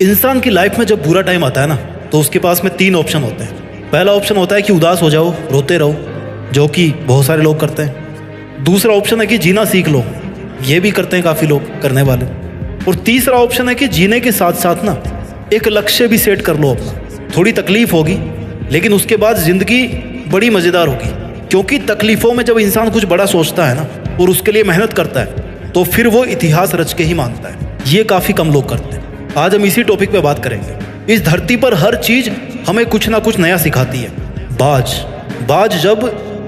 इंसान की लाइफ में जब बुरा टाइम आता है ना, तो उसके पास में 3 ऑप्शन होते हैं। पहला ऑप्शन होता है कि उदास हो जाओ, रोते रहो, जो कि बहुत सारे लोग करते हैं। दूसरा ऑप्शन है कि जीना सीख लो, ये भी करते हैं काफ़ी लोग करने वाले। और तीसरा ऑप्शन है कि जीने के साथ साथ ना एक लक्ष्य भी सेट कर लो अपना। थोड़ी तकलीफ होगी, लेकिन उसके बाद ज़िंदगी बड़ी मज़ेदार होगी, क्योंकि तकलीफ़ों में जब इंसान कुछ बड़ा सोचता है ना और उसके लिए मेहनत करता है, तो फिर वो इतिहास रच के ही मानता है। ये काफ़ी कम लोग करते हैं। आज हम इसी टॉपिक पे बात करेंगे। इस धरती पर हर चीज़ हमें कुछ ना कुछ नया सिखाती है। बाज जब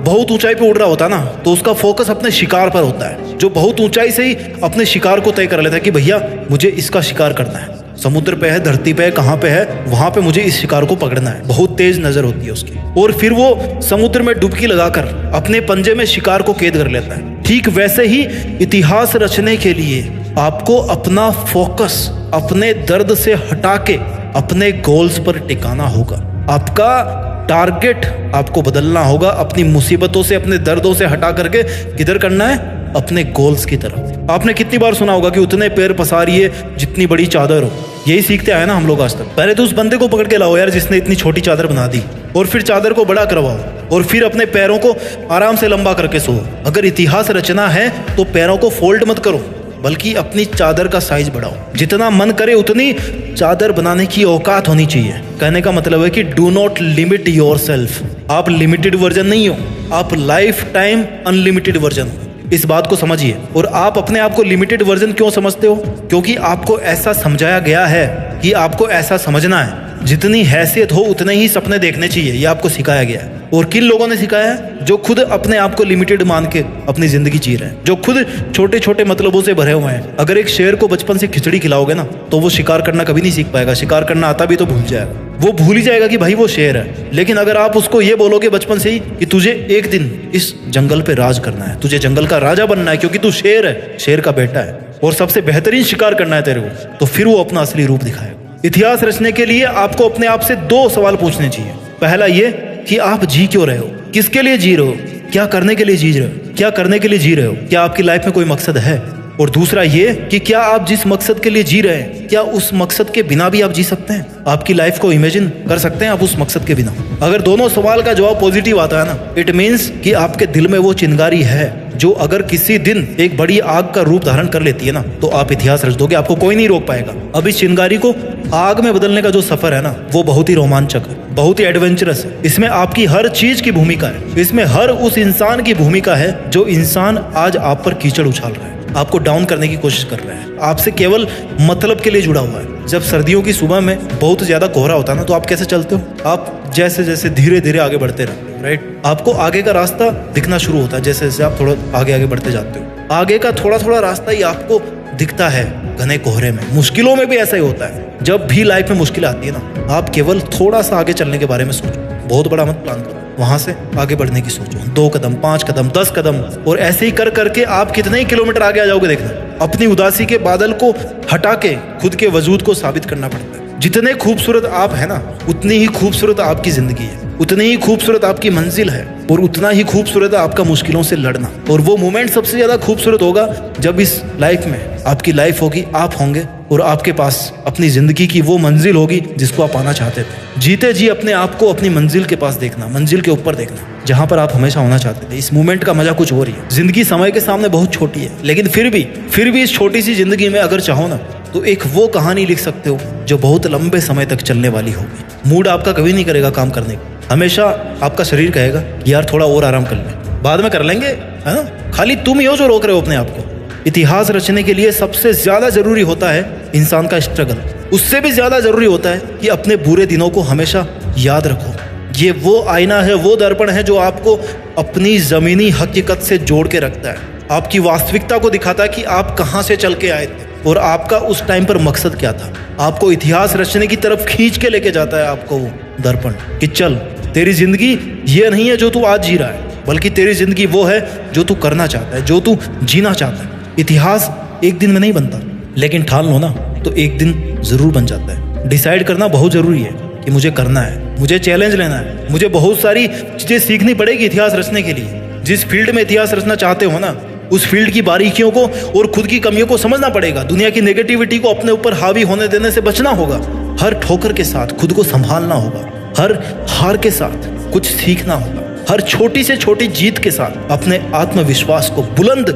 बहुत ऊंचाई पे उड़ रहा होता है ना, तो उसका फोकस अपने शिकार पर होता है। जो बहुत ऊंचाई से ही अपने शिकार को तय कर लेता है कि भैया मुझे इसका शिकार करना है। समुद्र पे है, धरती पे है, कहाँ पे है, वहां पे मुझे इस शिकार को पकड़ना है। बहुत तेज नजर होती है उसकी, और फिर वो समुद्र में डुबकी लगाकर अपने पंजे में शिकार को कैद कर लेता है। ठीक वैसे ही इतिहास रचने के लिए आपको अपना फोकस अपने दर्द से हटा के अपने गोल्स पर टिकाना होगा। आपका टारगेट आपको बदलना होगा। अपनी मुसीबतों से, अपने दर्दों से हटा करके किधर करना है? अपने गोल्स की तरफ। आपने कितनी बार सुना होगा कि उतने पैर पसारिए जितनी बड़ी चादर हो। यही सीखते आए ना हम लोग आज तक। पहले तो उस बंदे को पकड़ के लाओ यार जिसने इतनी छोटी चादर बना दी, और फिर चादर को बड़ा करवाओ, और फिर अपने पैरों को आराम से लंबा करके सो। अगर इतिहास रचना है तो पैरों को फोल्ड मत करो, बल्कि अपनी चादर का साइज बढ़ाओ। जितना मन करे उतनी चादर बनाने की औकात होनी चाहिए। कहने का मतलब है कि डू नॉट लिमिट योरसेल्फ। आप लिमिटेड वर्जन नहीं हो, आप लाइफ टाइम अनलिमिटेड वर्जन हो। इस बात को समझिए। और आप अपने आप को लिमिटेड वर्जन क्यों समझते हो? क्योंकि आपको ऐसा समझाया गया है कि आपको ऐसा समझना है। जितनी हैसियत हो उतने ही सपने देखने चाहिए, ये आपको सिखाया गया है। और किन लोगों ने सिखाया है? जो खुद अपने आप को लिमिटेड मान के अपनी जिंदगी जी रहे हैं, जो खुद छोटे छोटे मतलबों से भरे हुए हैं। अगर एक शेर को बचपन से खिचड़ी खिलाओगे ना, तो वो शिकार करना कभी नहीं सीख पाएगा। शिकार करना आता भी तो भूल जाएगा। वो भूल ही जाएगा कि भाई वो शेर है। लेकिन अगर आप उसको ये बोलोगे बचपन से ही कि तुझे एक दिन इस जंगल पे राज करना है, तुझे जंगल का राजा बनना है, क्योंकि तू शेर है, शेर का बेटा है, और सबसे बेहतरीन शिकार करना है तेरे को, तो फिर वो अपना असली रूप दिखाएगा। इतिहास रचने के लिए आपको अपने आप से 2 सवाल पूछने चाहिए। पहला ये कि आप जी क्यों रहे हो, किसके लिए जी रहे हो, क्या करने के लिए जी रहे हो, क्या करने के लिए जी रहे हो, क्या आपकी लाइफ में कोई मकसद है। और दूसरा ये कि क्या आप जिस मकसद के लिए जी रहे हैं, क्या उस मकसद के बिना भी आप जी सकते हैं? आपकी लाइफ को इमेजिन कर सकते हैं आप उस मकसद के बिना? अगर दोनों सवाल का जवाब पॉजिटिव आता है ना, इट मीन्स कि आपके दिल में वो चिंगारी है जो अगर किसी दिन एक बड़ी आग का रूप धारण कर लेती है ना, तो आप इतिहास रच दोगे। आपको कोई नहीं रोक पाएगा। अब इस चिंगारी को आग में बदलने का जो सफर है ना, वो बहुत ही रोमांचक है, बहुत ही एडवेंचरस है। इसमें आपकी हर चीज की भूमिका है। इसमें हर उस इंसान की भूमिका है जो इंसान आज आप पर कीचड़ उछाल रहा है, आपको डाउन करने की कोशिश कर रहा है, आपसे केवल मतलब के लिए जुड़ा हुआ है। जब सर्दियों की सुबह में बहुत ज्यादा कोहरा होता है ना, तो आप कैसे चलते हो? आप जैसे जैसे धीरे धीरे आगे बढ़ते रहते हो, राइट? आपको आगे का रास्ता दिखना शुरू होता है जैसे जैसे आप थोड़ा आगे आगे बढ़ते जाते हो। आगे का थोड़ा थोड़ा रास्ता ही आपको दिखता है घने कोहरे में। मुश्किलों में भी ऐसा ही होता है। जब भी लाइफ में मुश्किल आती है ना, आप केवल थोड़ा सा आगे चलने के बारे में सोचो। बहुत बड़ा मत प्लान करो, वहां से आगे बढ़ने की सोचो। 2 कदम, 5 कदम, 10 कदम, और ऐसे ही कर करके आप कितने ही किलोमीटर आगे आ जाओगे देखना। अपनी उदासी के बादल को हटा के खुद के वजूद को साबित करना पड़ता है। जितने खूबसूरत आप है ना, उतनी ही खूबसूरत आपकी जिंदगी है, उतनी ही खूबसूरत आपकी मंजिल है, और उतना ही खूबसूरत है आपका मुश्किलों से लड़ना। और वो मोमेंट सबसे ज्यादा खूबसूरत होगा जब इस लाइफ में आपकी लाइफ होगी, आप होंगे, और आपके पास अपनी जिंदगी की वो मंजिल होगी जिसको आप पाना चाहते थे। जीते जी अपने आप को अपनी मंजिल के पास देखना, मंजिल के ऊपर देखना, जहां पर आप हमेशा होना चाहते थे। इस मोमेंट का मजा कुछ और ही है। जिंदगी समय के सामने बहुत छोटी है, लेकिन फिर भी इस छोटी सी जिंदगी में अगर चाहो ना, तो एक वो कहानी लिख सकते हो जो बहुत लंबे समय तक चलने वाली होगी। मूड आपका कभी नहीं करेगा काम करने का। हमेशा आपका शरीर कहेगा यार थोड़ा और आराम कर ले, बाद में कर लेंगे, है ना? खाली तुम ही हो जो रोक रहे हो अपने आप को। इतिहास रचने के लिए सबसे ज्यादा जरूरी होता है इंसान का स्ट्रगल। उससे भी ज्यादा जरूरी होता है कि अपने बुरे दिनों को हमेशा याद रखो। ये वो आईना है, वो दर्पण है जो आपको अपनी जमीनी हकीकत से जोड़ के रखता है। आपकी वास्तविकता को दिखाता है कि आप कहाँ से चल के आए थे और आपका उस टाइम पर मकसद क्या था। आपको इतिहास रचने की तरफ खींच के लेके जाता है आपको वो दर्पण, कि चल तेरी जिंदगी ये नहीं है जो तू आज जी रहा है, बल्कि तेरी जिंदगी वो है जो तू करना चाहता है, जो तू जीना चाहता है। इतिहास एक दिन में नहीं बनता, लेकिन ठान लो ना तो एक दिन जरूर बन जाता है। डिसाइड करना बहुत जरूरी है कि मुझे करना है, मुझे चैलेंज लेना है, मुझे बहुत सारी चीजें सीखनी पड़ेगी इतिहास रचने के लिए। जिस फील्ड में इतिहास रचना चाहते हो ना, उस फील्ड की बारीकियों को और खुद की कमियों को समझना पड़ेगा। दुनिया की नेगेटिविटी को अपने ऊपर हावी होने देने से बचना होगा। हर ठोकर के साथ खुद को संभालना होगा। हर हार के साथ कुछ सीखना होगा। हर छोटी से छोटी जीत के साथ अपने आत्मविश्वास को बुलंद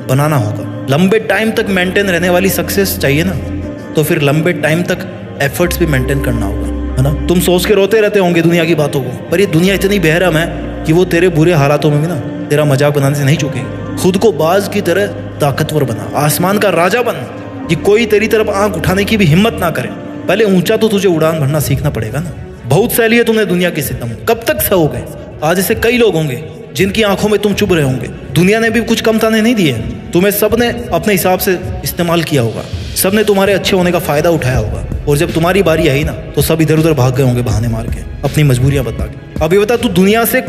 बनाना होगा। लंबे टाइम तक मेंटेन रहने वाली सक्सेस चाहिए ना, तो फिर लंबे टाइम तक एफर्ट्स भी मेंटेन करना होगा, है ना। तुम सोच के रोते रहते होंगे दुनिया की बातों को, पर ये दुनिया इतनी बेरहम है कि वो तेरे बुरे हालातों में भी ना तेरा मजाक बनाने से नहीं चूकेगी। खुद को बाज की तरह ताकतवर बना, आसमान का राजा बन कि कोई तेरी तरफ आंख उठाने की भी हिम्मत ना करे। पहले ऊंचा तो तुझे उड़ान भरना सीखना पड़ेगा ना। बहुत सहली है तुमने दुनिया की सितम, कब तक सहोगे। आज ऐसे कई लोग होंगे जिनकी आंखों में तुम चुभ रहे होंगे। दुनिया ने भी कुछ कम ताने नहीं दिए, तुम्हें सबने अपने हिसाब से इस्तेमाल किया होगा। सबने तुम्हारे अच्छे होने का फायदा उठाया होगा, और जब तुम्हारी बारी आई ना तो सब इधर उधर भाग गए होंगे बहाने मार के, अपनी मजबूरियां बता के। अब ये बता, तू दुनिया से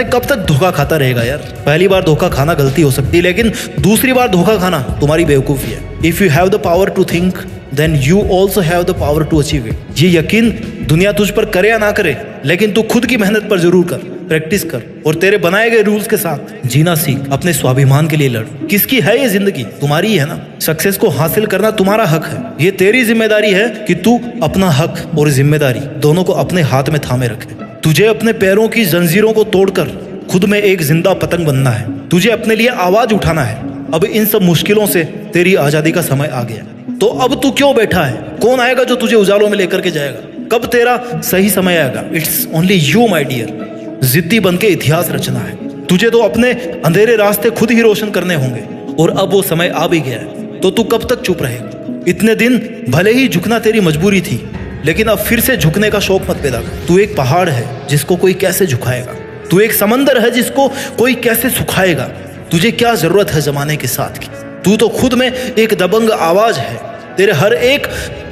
कब तक धोखा खाता रहेगा यार। पहली बार धोखा खाना गलती हो सकती है, लेकिन दूसरी बार धोखा खाना तुम्हारी बेवकूफ़ी है। If you have the power to think then you also have the power to achieve it. ये यकीन दुनिया तुझ पर करे या ना करे, लेकिन तू खुद की मेहनत पर जरूर कर, प्रैक्टिस कर, और तेरे बनाए गए रूल्स के साथ जीना सीख। अपने स्वाभिमान के लिए लड़। किसकी है ये जिंदगी? तुम्हारी ही है ना। सक्सेस को हासिल करना तुम्हारा हक है। ये तेरी जिम्मेदारी है कि तू अपना हक और जिम्मेदारी दोनों को अपने हाथ में थामे रखे। तुझे अपने पैरों की जंजीरों को तोड़कर खुद में एक जिंदा पतंग बनना है। तुझे अपने लिए आवाज उठाना है। अब इन सब मुश्किलों से तेरी आजादी का समय आ गया, तो अब तू क्यों बैठा है? कौन आएगा जो तुझे उजालों में लेकर के जाएगा? कब तेरा सही समय आएगा? It's only you my dear. जिद्दी बन के इतिहास रचना है। तुझे तो अपने अंधेरे रास्ते खुद ही रोशन करने होंगे, और अब वो समय आ भी गया है। तो तू कब तक चुप रहेगा? इतने दिन भले ही झुकना तेरी मजबूरी थी, लेकिन अब फिर से झुकने का शौक मत पैदा कर। तू एक पहाड़ है जिसको कोई कैसे झुकाएगा। तू एक समंदर है जिसको कोई कैसे सुखाएगा। तुझे क्या जरूरत है जमाने के साथ की? तू तो खुद में एक दबंग आवाज है। तेरे हर एक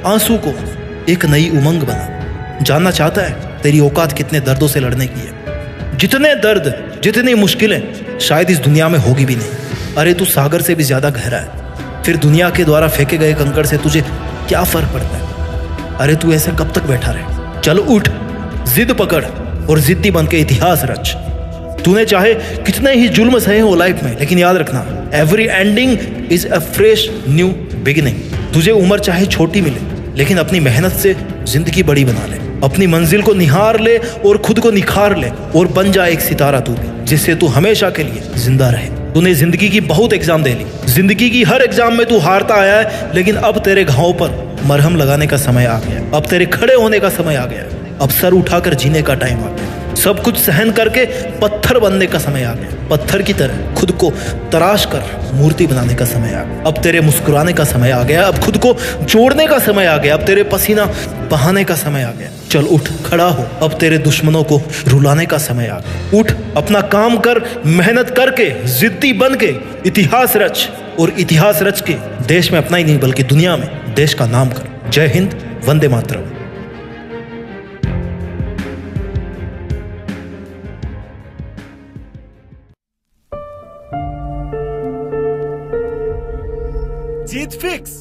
आंसू को एक नई उमंग बना। जानना चाहता है तेरी औकात कितने दर्दों से लड़ने की है? जितने दर्द, जितनी मुश्किलें शायद इस दुनिया में होगी भी नहीं। अरे तू सागर से भी ज्यादा गहरा है। फिर दुनिया के द्वारा फेंके गए कंकड़ से तुझे क्या फर्क पड़ता है? अरे तू ऐसे कब तक बैठा रहे? चल उठ, जिद पकड़ और जिद्दी बन के इतिहास रच। तूने चाहे कितने ही जुल्म सहे हो लाइफ में, लेकिन याद रखना, every ending is a fresh new beginning. तुझे उम्र चाहे छोटी मिले, लेकिन अपनी मेहनत से जिंदगी बड़ी बना ले। अपनी मंजिल को निहार ले और खुद को निखार ले, और बन जा एक सितारा तू भी, जिससे तू हमेशा के लिए जिंदा रहे। तूने जिंदगी की बहुत एग्जाम दे ली। जिंदगी की हर एग्जाम में तू हारता आया है, लेकिन अब तेरे घावों पर मरहम लगाने का समय आ गया। अब तेरे खड़े होने का समय आ गया। अब सर उठाकर जीने का टाइम आ गया। सब कुछ सहन करके पत्थर बनने का समय आ गया। पत्थर की तरह खुद को तराश कर मूर्ति बनाने का समय आ गया। अब तेरे मुस्कुराने का समय आ गया। अब खुद को जोड़ने का समय आ गया। अब तेरे पसीना बहाने का समय आ गया। चल उठ, खड़ा हो। अब तेरे दुश्मनों को रुलाने का समय आ गया। उठ, अपना काम कर, मेहनत करके, जिद्दी बन के इतिहास रच, और इतिहास रच के देश में अपना ही नहीं बल्कि दुनिया में देश का नाम कर। जय हिंद, वंदे मातरम। जीत फिक्स।